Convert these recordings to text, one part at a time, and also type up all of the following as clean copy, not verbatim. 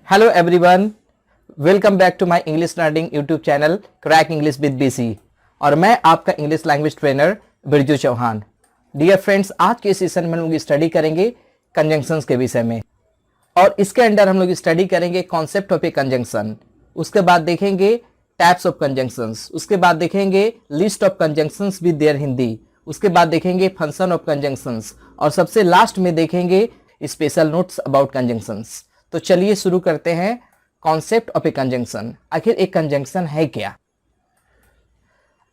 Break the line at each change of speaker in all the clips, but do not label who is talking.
Hello everyone, welcome back to my English learning YouTube channel crack English with BC और मैं आपका English language trainer Birju Chauhan. Dear friends, आज के session में हम लोग स्टडी करेंगे कंजंक्शंस के विषय में और इसके अंदर हम लोग स्टडी करेंगे कॉन्सेप्ट ऑफ ए कंजंक्शन। उसके बाद देखेंगे टाइप्स ऑफ कंजंक्शंस, उसके बाद देखेंगे list of conjunctions with their Hindi, उसके बाद देखेंगे फंक्शन ऑफ कंजंक्शंस और सबसे लास्ट में देखेंगे स्पेशल नोट्स अबाउट कंजंक्शंस। तो चलिए शुरू करते हैं कॉन्सेप्ट ऑफ ए कंजंक्शन। आखिर एक कंजंक्शन है क्या?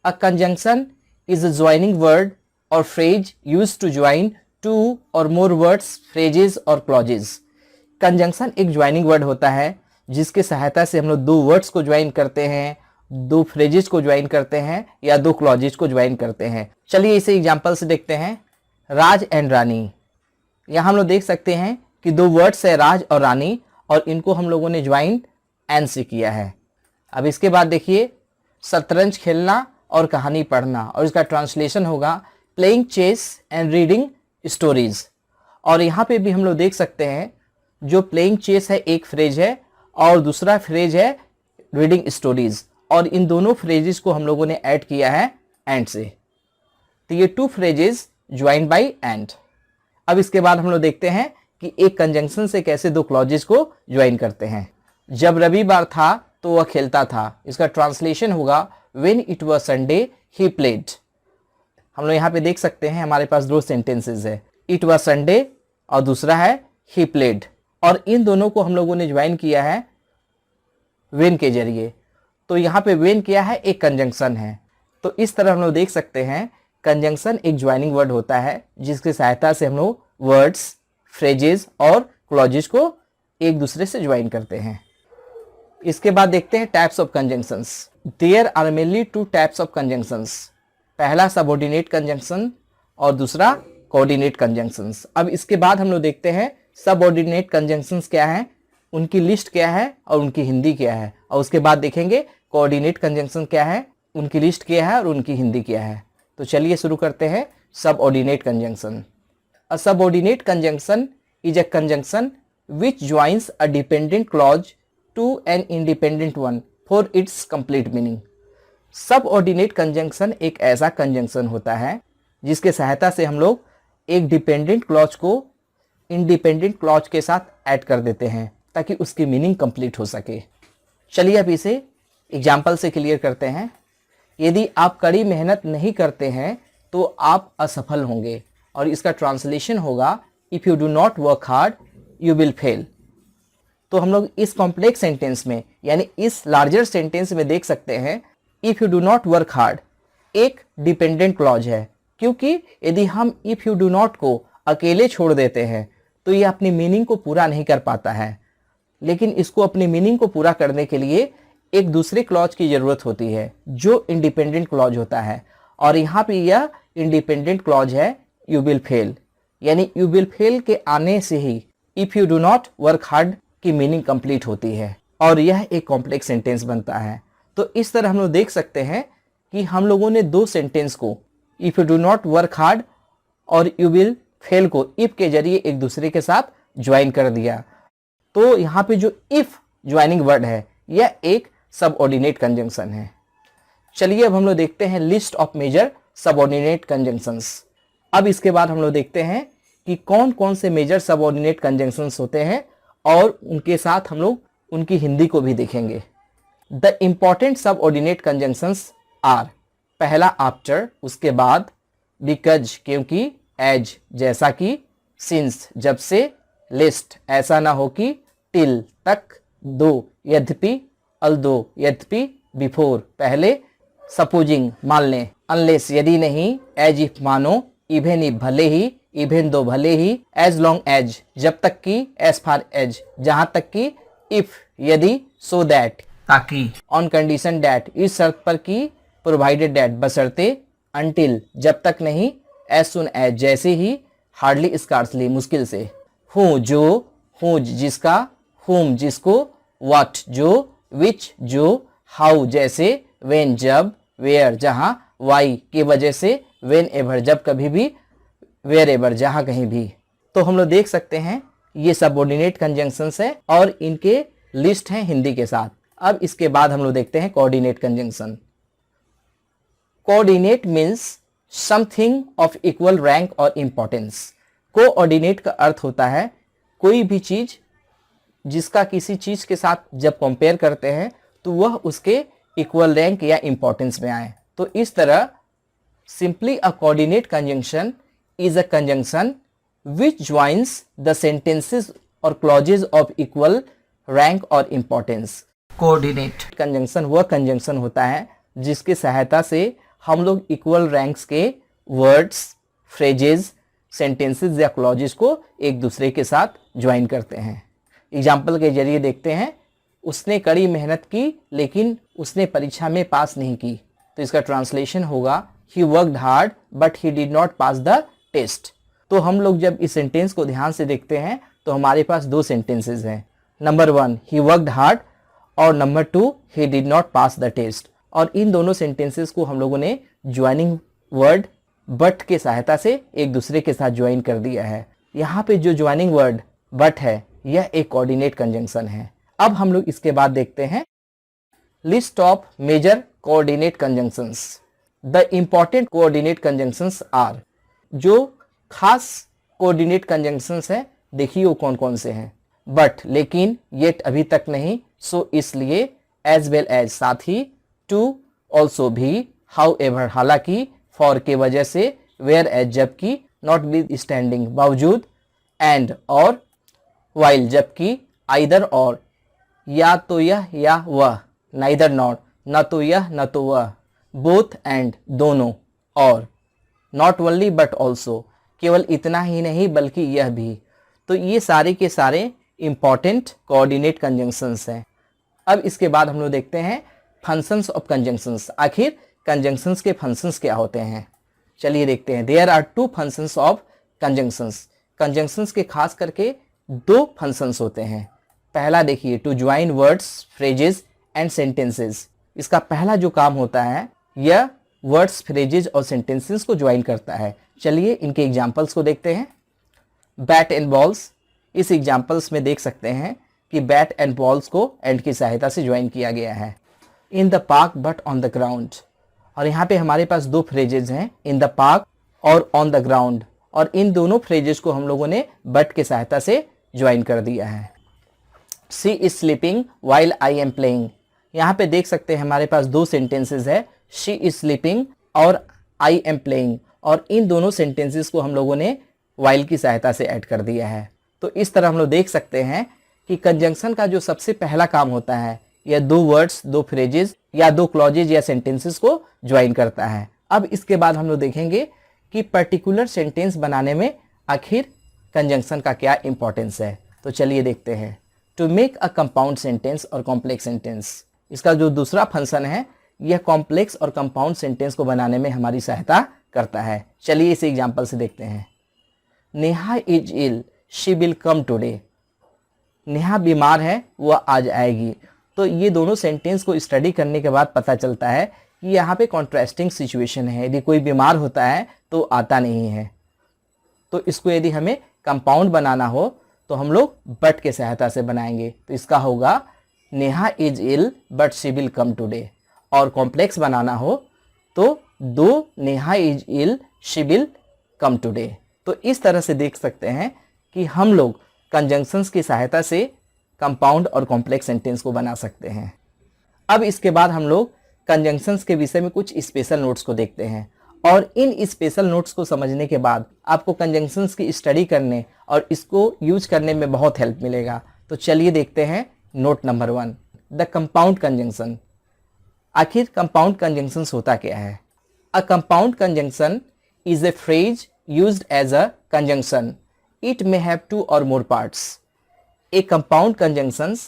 A conjunction is a joining word और phrase used to join two और मोर वर्ड्स, फ्रेजेस और क्लॉजेस। कंजंक्शन एक ज्वाइनिंग वर्ड होता है जिसकी सहायता से हम लोग दो वर्ड्स को ज्वाइन करते हैं, दो फ्रेजेस को ज्वाइन करते हैं या दो क्लॉजेस को ज्वाइन करते हैं। चलिए इसे एग्जांपल से देखते हैं। राज एंड रानी, यहाँ हम लोग देख सकते हैं कि दो वर्ड्स है राज और रानी और इनको हम लोगों ने ज्वाइन एंड से किया है। अब इसके बाद देखिए शतरंज खेलना और कहानी पढ़ना, और इसका ट्रांसलेशन होगा playing chess and reading stories. और यहाँ पे भी हम लोग देख सकते हैं जो प्लेइंग चेस है एक फ्रेज है और दूसरा फ्रेज है रीडिंग स्टोरीज, और इन दोनों फ्रेजेस को हम लोगों ने ऐड किया है एंड से। तो ये two phrases join by and. अब इसके बाद हम लोग देखते हैं कि एक कंजंक्शन से कैसे दो क्लॉजेस को ज्वाइन करते हैं। जब रविवार था तो वह खेलता था, इसका ट्रांसलेशन होगा when it was Sunday he played. हम लोग यहाँ पे देख सकते हैं हमारे पास दो सेंटेंसेस है, इट वाज संडे और दूसरा है ही प्लेड, और इन दोनों को हम लोगों ने ज्वाइन किया है व्हेन के जरिए। तो यहाँ पे व्हेन किया है एक कंजंक्शन है। तो इस तरह हम लोग देख सकते हैं कंजंक्शन एक ज्वाइनिंग वर्ड होता है जिसकी सहायता से हम लोग वर्ड्स, फ्रेजेस और क्लॉजेस को एक दूसरे से ज्वाइन करते हैं। इसके बाद देखते हैं types of conjunctions. There are mainly two types of conjunctions. पहला सबऑर्डिनेट कंजंक्शन और दूसरा कोऑर्डिनेट कंजंक्शंस। अब इसके बाद हम लोग देखते हैं सबऑर्डिनेट कंजंक्शंस क्या है, उनकी लिस्ट क्या है और उनकी हिंदी क्या है, और उसके बाद देखेंगे कोऑर्डिनेट कंजंक्शन क्या है, उनकी लिस्ट क्या है और उनकी हिंदी क्या है। तो चलिए शुरू करते हैं subordinate conjunction. A subordinate conjunction is a conjunction which joins a dependent clause to an independent one for its complete meaning. Subordinate conjunction एक ऐसा conjunction होता है जिसके सहायता से हम लोग एक dependent clause को independent clause के साथ ऐड कर देते हैं ताकि उसकी मीनिंग कंप्लीट हो सके। चलिए अब इसे एग्जाम्पल से क्लियर करते हैं। यदि आप कड़ी मेहनत नहीं करते हैं तो आप असफल होंगे, और इसका ट्रांसलेशन होगा if you do not work hard you will fail. तो हम लोग इस कॉम्प्लेक्स सेंटेंस में यानी इस लार्जर सेंटेंस में देख सकते हैं if you do not work hard एक डिपेंडेंट क्लॉज है, क्योंकि यदि हम इफ़ यू डू नॉट को अकेले छोड़ देते हैं तो ये अपनी मीनिंग को पूरा नहीं कर पाता है, लेकिन इसको अपनी मीनिंग को पूरा करने के लिए एक दूसरे क्लॉज की ज़रूरत होती है जो इंडिपेंडेंट क्लॉज होता है, और यहाँ पे यह इंडिपेंडेंट क्लॉज है यू विल फेल। यानी यू विल फेल के आने से ही if you do not work hard की मीनिंग कंप्लीट होती है और यह एक कॉम्प्लेक्स सेंटेंस बनता है। तो इस तरह हम लोग देख सकते हैं कि हम लोगों ने दो सेंटेंस को if you do not work hard और यू विल फेल को इफ़ के जरिए एक दूसरे के साथ ज्वाइन कर दिया। तो यहाँ पे जो इफ़ ज्वाइनिंग वर्ड है यह एक सबऑर्डिनेट कंजंक्शन है। चलिए अब हम लोग देखते हैं list of major subordinate conjunctions. अब इसके बाद हम लोग देखते हैं कि कौन कौन से मेजर सबऑर्डिनेट कंजंक्शंस होते हैं और उनके साथ हम लोग उनकी हिंदी को भी देखेंगे। The important subordinate conjunctions are, पहला आफ्टर, उसके बाद बिकॉज क्योंकि, एज जैसा कि, सिंस जब से, लिस्ट ऐसा ना हो कि, टिल तक, दो यद्यपि, अल्दो यद्यपि, बिफोर पहले, सपोजिंग मान लें, अनलेस यदि नहीं, एज इफ मानो, इवेन इफ भले ही, इवेन दो भले ही, एज लॉन्ग एज जब तक कि, एज फार एज जहां तक कि, इफ यदि, सो दैट ताकि, ऑन कंडीशन दैट इस शर्त पर कि, प्रोवाइडेड दैट बशर्ते, अनटिल जब तक नहीं, एज सुन एज जैसे ही, हार्डली स्कार्सली मुश्किल से, हूँ जो, हूँ जिसका, हुम जिसको, व्हाट जो, विच जो, हाउ जैसे, व्हेन जब, वेयर जहां, वाई की वजह से, व्हेन एवर जब कभी भी, वेयर एवर जहां कहीं भी। तो हम लोग देख सकते हैं ये सबऑर्डिनेट कंजंक्शंस है और इनके लिस्ट है हिंदी के साथ। अब इसके बाद हम लोग देखते हैं coordinate conjunction. Coordinate means something of equal rank और इंपॉर्टेंस। कोऑर्डिनेट का अर्थ होता है कोई भी चीज जिसका किसी चीज के साथ जब कंपेयर करते हैं तो वह उसके इक्वल रैंक या इंपॉर्टेंस में आए। तो इस तरह simply a coordinate conjunction is a conjunction which joins the sentences और क्लॉजेज ऑफ इक्वल रैंक और इंपॉर्टेंस। कोऑर्डिनेट कंजंक्शन वह कंजंक्शन होता है जिसकी सहायता से हम लोग इक्वल रैंक्स के वर्ड्स, फ्रेजेस, सेंटेंसेस या क्लॉजेस को एक दूसरे के साथ ज्वाइन करते हैं। एग्जाम्पल के जरिए देखते हैं, उसने कड़ी मेहनत की लेकिन उसने परीक्षा में पास नहीं की। तो इसका ट्रांसलेशन होगा he worked hard but he did not pass the test. तो हम लोग जब इस सेंटेंस को ध्यान से देखते हैं तो हमारे पास दो सेंटेंसेस हैं। नंबर 1 ही वर्कड हार्ड और number 2 he did not pass the test. और इन दोनों सेंटेंसेस को हम लोगों ने ज्वाइनिंग वर्ड बट के सहायता से एक दूसरे के साथ ज्वाइन कर दिया है। यहाँ पे जो ज्वाइनिंग वर्ड बट है यह एक कोऑर्डिनेट कंजंक्शन है। अब हम लोग इसके बाद देखते हैं list of major coordinate conjunctions. The important coordinate conjunctions are. जो खास कोऑर्डिनेट कंजंक्शंस है देखिए वो कौन कौन से हैं। बट, लेकिन, येट अभी तक नहीं, सो इसलिए, एज वेल एज साथ ही, टू ऑल्सो भी, हाउ एवर हालांकि, फॉर के वजह से, वेयर एज जबकि, नॉट विद स्टैंडिंग बावजूद, एंड और, वाइल जबकि, आइदर और, या तो यह या वह, नाइदर नॉट न तो यह न तो वह, बोथ एंड दोनों, और, नॉट ओनली बट ऑल्सो केवल इतना ही नहीं बल्कि यह भी। तो ये सारे के सारे इंपॉर्टेंट कोऑर्डिनेट कंजंक्शंस हैं। अब इसके बाद हम लोग देखते हैं फंक्शंस ऑफ कंजंक्शंस। आखिर कंजंक्शंस के फंक्शंस क्या होते हैं, चलिए देखते हैं। There are 2 functions of conjunctions. Conjunctions के खास करके 2 फंक्शंस होते हैं। पहला देखिए, to join words, phrases and sentences. इसका पहला जो काम होता है यह वर्ड्स, फ्रेजेस और सेंटेंसेस को ज्वाइन करता है। चलिए इनके एग्जाम्पल्स को देखते हैं। Bat and balls. इस एग्जाम्पल्स में देख सकते हैं कि बैट एंड बॉल्स को एंड की सहायता से ज्वाइन किया गया है। In the park but on the ground. और यहाँ पे हमारे पास 2 फ्रेजेज हैं, इन द पार्क और ऑन द ग्राउंड। और इन दोनों फ्रेजेस को हम लोगों ने बट की सहायता से ज्वाइन कर दिया है। She is sleeping while I am playing. यहाँ पे देख सकते हैं हमारे पास 2 सेंटेंसेस है, शी इज स्लीपिंग और आई एम प्लेइंग। और इन दोनों सेंटेंसेस को हम लोगों ने वाइल की सहायता से ऐड कर दिया है। तो इस तरह हम लोग देख सकते हैं कि कंजंक्शन का जो सबसे पहला काम होता है यह 2 वर्ड्स, 2 फ्रेजेस या 2 क्लॉजेज या सेंटेंसेस को ज्वाइन करता है। अब इसके बाद हम लोग देखेंगे कि पर्टिकुलर सेंटेंस बनाने में आखिर कंजंक्शन का क्या इंपॉर्टेंस है। तो चलिए देखते हैं। To make a compound sentence और कॉम्प्लेक्स सेंटेंस। इसका जो दूसरा फंक्शन है यह कॉम्प्लेक्स और कंपाउंड सेंटेंस को बनाने में हमारी सहायता करता है। चलिए इस एग्जाम्पल से देखते हैं। Neha is ill, she will come today. Neha बीमार है, वह आज आएगी। तो ये दोनों सेंटेंस को स्टडी करने के बाद पता चलता है कि यहाँ पे कॉन्ट्रास्टिंग सिचुएशन है। यदि कोई बीमार होता है तो आता नहीं है। तो इसको यदि हमें कंपाउंड बनाना हो तो हम लोग बट के सहायता से बनाएंगे। तो इसका होगा Neha is ill but she will come today. और कॉम्प्लेक्स बनाना हो तो 2 Neha is ill she will come today. तो इस तरह से देख सकते हैं कि हम लोग कंजंक्शंस की सहायता से कंपाउंड और कॉम्प्लेक्स सेंटेंस को बना सकते हैं। अब इसके बाद हम लोग कंजंक्शंस के विषय में कुछ स्पेशल नोट्स को देखते हैं। और इन स्पेशल नोट्स को समझने के बाद आपको कंजंक्शंस की स्टडी करने और इसको यूज करने में बहुत हेल्प मिलेगा। तो चलिए देखते हैं note number 1, the compound conjunction. आखिर कंपाउंड कंजंक्शंस होता क्या है? A compound conjunction is a phrase used as a conjunction. It may have 2 or more parts. एक कंपाउंड कंजंक्शंस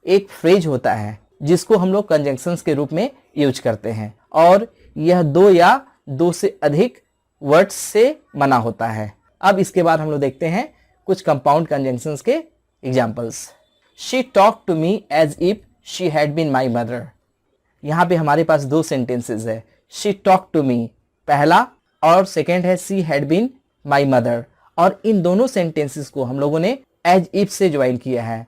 एक फ्रेज होता है जिसको हम लोग कंजंक्शंस के रूप में यूज करते हैं और यह 2 या 2 से अधिक वर्ड्स से बना होता है। अब इसके बाद हम लोग देखते हैं कुछ कंपाउंड कंजंक्शंस के examples. She talked to me as if she had been my mother. यहाँ पे हमारे पास 2 सेंटेंसेस है। She talked to me पहला और सेकेंड है she had been my mother. और इन दोनों सेंटेंसेस को हम लोगों ने एज इफ से ज्वाइन किया है।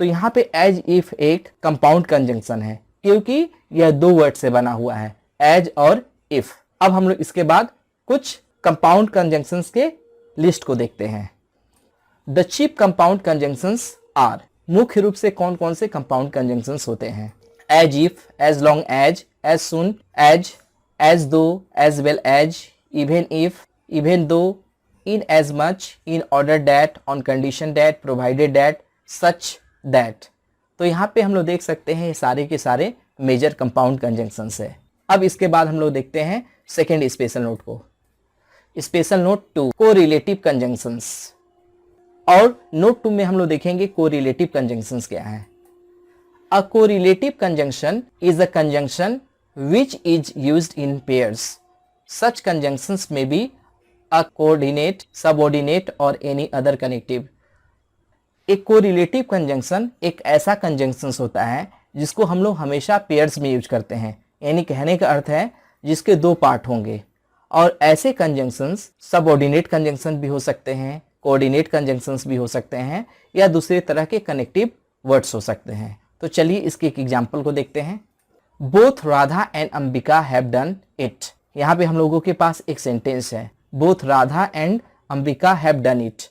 तो यहाँ पे एज इफ एक कंपाउंड कंजंक्शन है क्योंकि यह दो वर्ड से बना हुआ है, एज और इफ। अब हम लोग इसके बाद कुछ कंपाउंड कंजंक्शंस के लिस्ट को देखते हैं। The chief compound conjunctions are, मुख्य रूप से कौन कौन से कंपाउंड कंजंक्शंस होते हैं? As if, as long as soon as though, as well as, even if, even though, in as much, in order that, on condition that, provided that, such that. तो यहाँ पे हम लोग देख सकते हैं ये सारे के सारे मेजर कंपाउंड कंजंक्शंस है। अब इसके बाद हम लोग देखते हैं सेकेंड स्पेशल नोट को। Special note 2, correlative conjunctions. और नोट 2 में हम लोग देखेंगे कोरिलेटिव कंजंक्शंस क्या है। A correlative conjunction is a conjunction which is used in pairs. Such conjunctions may be a coordinate, subordinate or any other connective. एक correlative conjunction एक ऐसा कंजंक्शन होता है जिसको हम लोग हमेशा पेयर्स में यूज करते हैं, यानी कहने का अर्थ है जिसके दो पार्ट होंगे। और ऐसे कंजंक्शंस सबऑर्डिनेट कंजंक्शन भी हो सकते हैं, कोऑर्डिनेट कंजंक्शंस भी हो सकते हैं, या दूसरे तरह के कनेक्टिव वर्ड्स हो सकते हैं। तो चलिए इसके एक एग्जाम्पल को देखते हैं। Both Radha and Ambika have done it. यहाँ पे हम लोगों के पास एक सेंटेंस है, both Radha and Ambika have done it.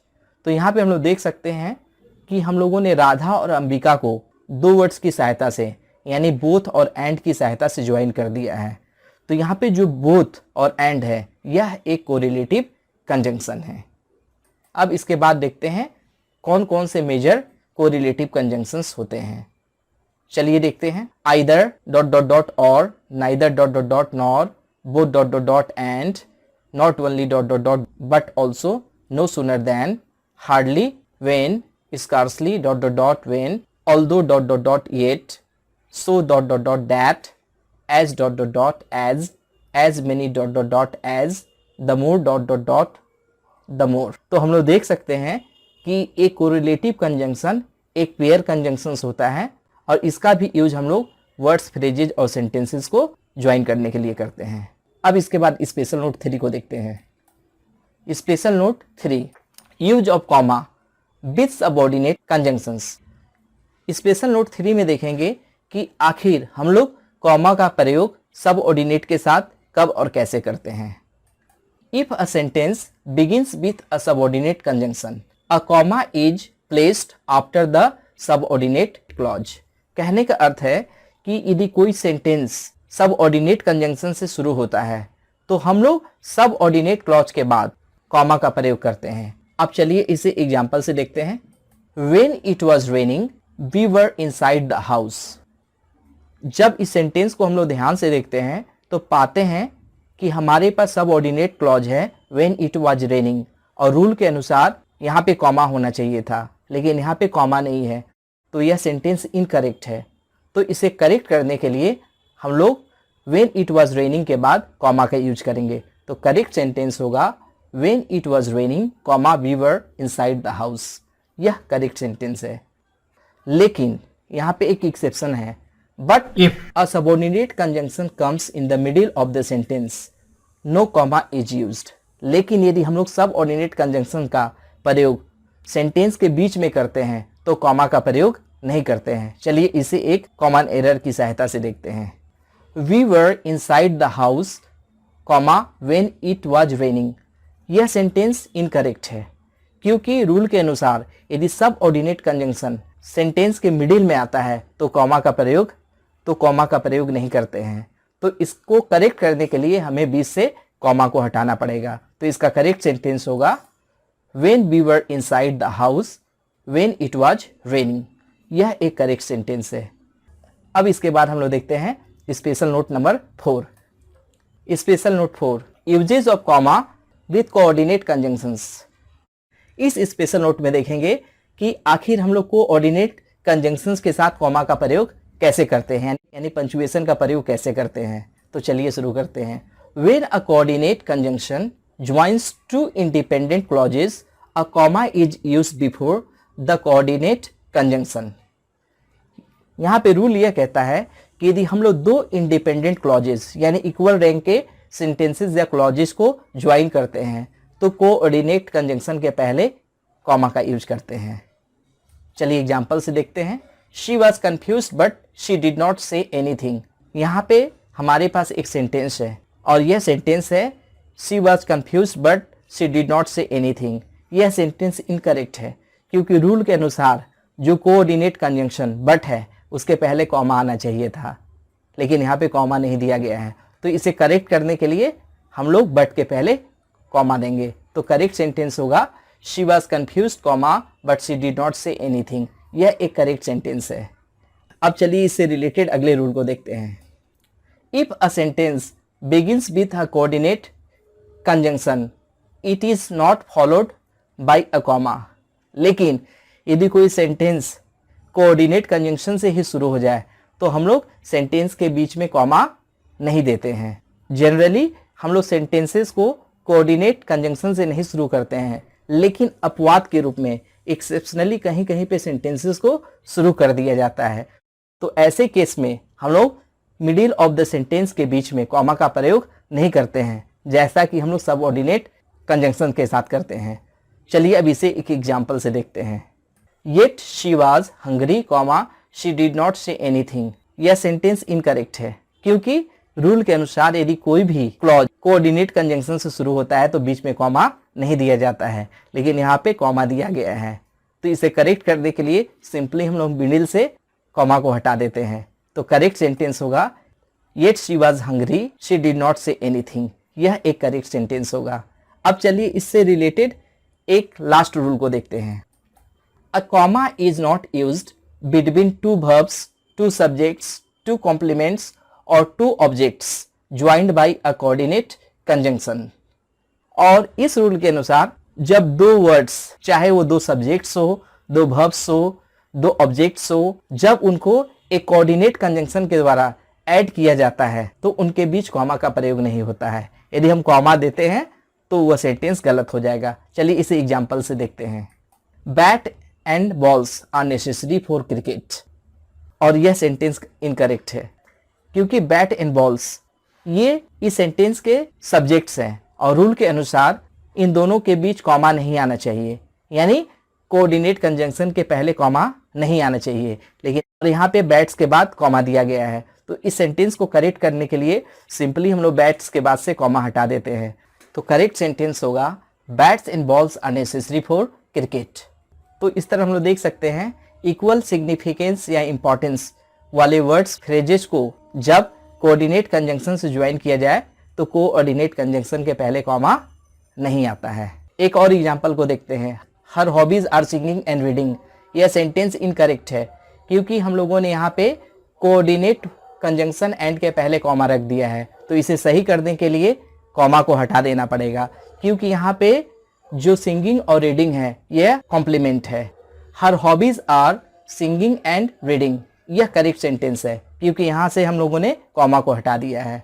तो यहाँ पे हम लोग देख सकते हैं कि हम लोगों ने राधा और अंबिका को दो वर्ड्स की सहायता से, यानी बोथ और एंड की सहायता से ज्वाइन कर दिया है। तो यहाँ पे जो बोथ और एंड है यह एक कोरिलेटिव कंजंक्शन है। अब इसके बाद देखते हैं कौन कौन से मेजर कोरिलेटिव कंजंक्शंस होते हैं। चलिए देखते हैं। Either dot dot dot or, neither dot dot dot nor, both dot dot dot and, not only dot dot dot but also, no sooner than, hardly, when, scarcely dot dot dot when, although dot dot dot yet, so dot dot dot that, as dot dot dot as many dot dot dot as, the more dot dot dot the more. तो हम लोग देख सकते हैं कि एक correlative conjunction एक pair conjunction होता है और इसका भी यूज हम लोग वर्ड्स, फ्रेजेज और सेंटेंसेस को ज्वाइन करने के लिए करते हैं। अब इसके बाद स्पेशल नोट 3 को देखते हैं। Special note 3, use of comma with subordinate conjunctions. Special note 3 में देखेंगे कि आखिर हम लोग कॉमा का प्रयोग सबऑर्डिनेट के साथ कब और कैसे करते हैं। If a sentence begins with a subordinate conjunction, a comma is placed after the subordinate clause. कहने का अर्थ है कि यदि कोई सेंटेंस सबऑर्डिनेट कंजंक्शन से शुरू होता है तो हम लोग सबऑर्डिनेट क्लॉज के बाद कॉमा का प्रयोग करते हैं। अब चलिए इसे एग्जांपल से देखते हैं। When it was raining, we were inside the house. जब इस सेंटेंस को हम लोग ध्यान से देखते हैं तो पाते हैं कि हमारे पास सबऑर्डिनेट क्लॉज है when it was raining, और रूल के अनुसार यहाँ पे कॉमा होना चाहिए था, लेकिन यहाँ पे कॉमा नहीं है, तो यह सेंटेंस इनकरेक्ट है। तो इसे करेक्ट करने के लिए हम लोग when it was raining के बाद कॉमा का यूज करेंगे। तो करेक्ट सेंटेंस होगा when it was raining, we were inside the house। यह करेक्ट सेंटेंस है। लेकिन यहाँ पे एक एक्सेप्शन है, but if a subordinate conjunction comes in the middle of the sentence, no comma is used. लेकिन यदि हम लोग सबऑर्डिनेट कंजंक्शन का प्रयोग सेंटेंस के बीच में करते हैं तो कॉमा का प्रयोग नहीं करते हैं। चलिए इसे एक कॉमन एरर की सहायता से देखते हैं। We were inside the house, when it was raining. यह सेंटेंस इनकरेक्ट है क्योंकि रूल के अनुसार यदि सबऑर्डिनेट कंजंक्शन सेंटेंस के मिडिल में आता है तो कॉमा का प्रयोग नहीं करते हैं। तो इसको करेक्ट करने के लिए हमें बीच से कॉमा को हटाना पड़ेगा। तो इसका करेक्ट सेंटेंस होगा when we were inside the house when it was raining। यह एक करेक्ट सेंटेंस है। अब इसके बाद हम लोग देखते हैं special note number 4। Special note 4, usages of comma with coordinate conjunctions. इस स्पेशल नोट में देखेंगे कि आखिर हम लोग कोऑर्डिनेट कंजंक्शंस के साथ कॉमा का प्रयोग कैसे करते हैं, यानी पंक्चुएशन का प्रयोग कैसे करते हैं। तो चलिए शुरू करते हैं। When a coordinate conjunction joins two independent clauses, a comma is used before the coordinate conjunction। यहाँ पे रूल यह कहता है कि यदि हम लोग दो इंडिपेंडेंट क्लॉजेस यानी इक्वल रैंक के सेंटेंसेस या क्लॉजेस को ज्वाइन करते हैं तो कोऑर्डिनेट कंजंक्शन के पहले कॉमा का यूज करते हैं। चलिए एग्जाम्पल से देखते हैं। She was confuse but she did not say anything. यहाँ पे हमारे पास एक सेंटेंस है और यह सेंटेंस है she was confuse but she did not say anything. यह सेंटेंस इनकरेक्ट है क्योंकि रूल के अनुसार जो कोऑर्डिनेट कंजंक्शन बट है उसके पहले कॉमा आना चाहिए था, लेकिन यहाँ पे कॉमा नहीं दिया गया है। तो इसे करेक्ट करने के लिए हम लोग बट के पहले कॉमा देंगे। तो करेक्ट सेंटेंस होगा she was confused comma but she did not say anything. यह एक करेक्ट सेंटेंस है। अब चलिए इससे रिलेटेड अगले रूल को देखते हैं। If a sentence begins with a coordinate conjunction it is not followed by a comma. लेकिन यदि कोई सेंटेंस कोऑर्डिनेट कंजंक्शन से ही शुरू हो जाए तो हम लोग सेंटेंस के बीच में कॉमा नहीं देते हैं। जनरली हम लोग सेंटेंसेस को कोऑर्डिनेट कंजंक्शन से नहीं शुरू करते हैं, लेकिन अपवाद के रूप में एक्सेप्शनली कहीं कहीं पे सेंटेंसेस को शुरू कर दिया जाता है। तो ऐसे केस में हम लोग मिडिल ऑफ द सेंटेंस के बीच में कॉमा का प्रयोग नहीं करते हैं, जैसा कि हम लोग सबऑर्डिनेट कंजंक्शन के साथ करते हैं। चलिए अब इसे एक एग्जाम्पल से देखते हैं। Yet she was hungry comma she did not say anything. यह सेंटेंस इनकरेक्ट है क्योंकि रूल के अनुसार यदि कोई भी क्लॉज कोऑर्डिनेट कंजंक्शन से शुरू होता है तो बीच में कॉमा नहीं दिया जाता है, लेकिन यहाँ पे कॉमा दिया गया है। तो इसे करेक्ट करने के लिए सिंपली हम लोग मिडिल से कॉमा को हटा देते हैं। तो करेक्ट सेंटेंस होगा yet she was hungry she did not say anything. यह एक करेक्ट सेंटेंस होगा। अब चलिए इससे रिलेटेड एक लास्ट रूल को देखते हैं। A comma is not used between two verbs, two subjects, two complements और two objects joined by a coordinate conjunction. और इस रूल के अनुसार जब दो वर्ड्स, चाहे वो दो सब्जेक्ट्स हो, दो वर्ब्स हो, दो ऑब्जेक्ट्स हो, जब उनको एक कोऑर्डिनेट कंजंक्शन के द्वारा ऐड किया जाता है तो उनके बीच कॉमा का प्रयोग नहीं होता है। यदि हम कॉमा देते हैं तो वह सेंटेंस गलत हो जाएगा। चलिए इसे एग्जाम्पल से देखते हैं। Bat and balls are necessary for cricket. और यह सेंटेंस इनकरेक्ट है क्योंकि बैट एंड बॉल्स ये इस सेंटेंस के सब्जेक्ट्स हैं और रूल के अनुसार इन दोनों के बीच कॉमा नहीं आना चाहिए, यानी कोऑर्डिनेट कंजंक्शन के पहले कॉमा नहीं आना चाहिए, लेकिन यहाँ पे बैट्स के बाद कॉमा दिया गया है। तो इस सेंटेंस को करेक्ट करने के लिए सिंपली हम लोग बैट्स के बाद से कॉमा हटा देते हैं। तो करेक्ट सेंटेंस होगा bats and balls are necessary for cricket. तो इस तरह हम लोग देख सकते हैं इक्वल सिग्निफिकेंस या इंपॉर्टेंस वाले वर्ड्स फ्रेजेस को जब कोऑर्डिनेट कंजंक्शन से ज्वाइन किया जाए तो कोऑर्डिनेट कंजंक्शन के पहले कॉमा नहीं आता है। एक और एग्जांपल को देखते हैं। Her hobbies are singing and reading. यह सेंटेंस इनकरेक्ट है क्योंकि हम लोगों ने यहाँ पे कोऑर्डिनेट कंजंक्शन एंड के पहले कॉमा रख दिया है। तो इसे सही करने के लिए कॉमा को हटा देना पड़ेगा क्योंकि यहाँ पे जो सिंगिंग और रीडिंग है यह कॉम्प्लीमेंट है। Her hobbies are singing and reading यह करेक्ट सेंटेंस है क्योंकि यहाँ से हम लोगों ने कॉमा को हटा दिया है।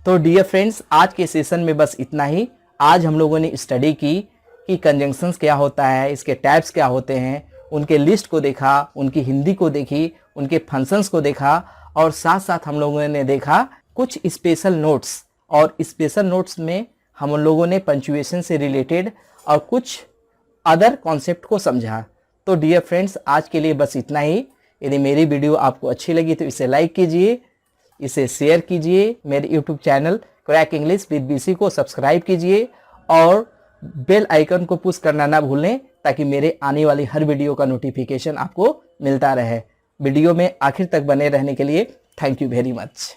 तो डियर फ्रेंड्स, आज के सेशन में बस इतना ही। आज हम लोगों ने स्टडी की कि कंजंक्शंस क्या होता है, इसके टाइप्स क्या होते हैं, उनके लिस्ट को देखा, उनकी हिंदी को देखी, उनके फंक्शंस को देखा और साथ साथ हम लोगों ने देखा कुछ स्पेशल नोट्स। और स्पेशल नोट्स में हम लोगों ने पंक्चुएशन से रिलेटेड और कुछ अदर कॉन्सेप्ट को समझा। तो डियर फ्रेंड्स, आज के लिए बस इतना ही। यदि मेरी वीडियो आपको अच्छी लगी तो इसे लाइक कीजिए, इसे शेयर कीजिए, मेरे YouTube channel crack English with BC को सब्सक्राइब कीजिए और बेल आइकन को पुश करना ना भूलें ताकि मेरे आने वाली हर वीडियो का नोटिफिकेशन आपको मिलता रहे। वीडियो में आखिर तक बने रहने के लिए थैंक यू वेरी मच।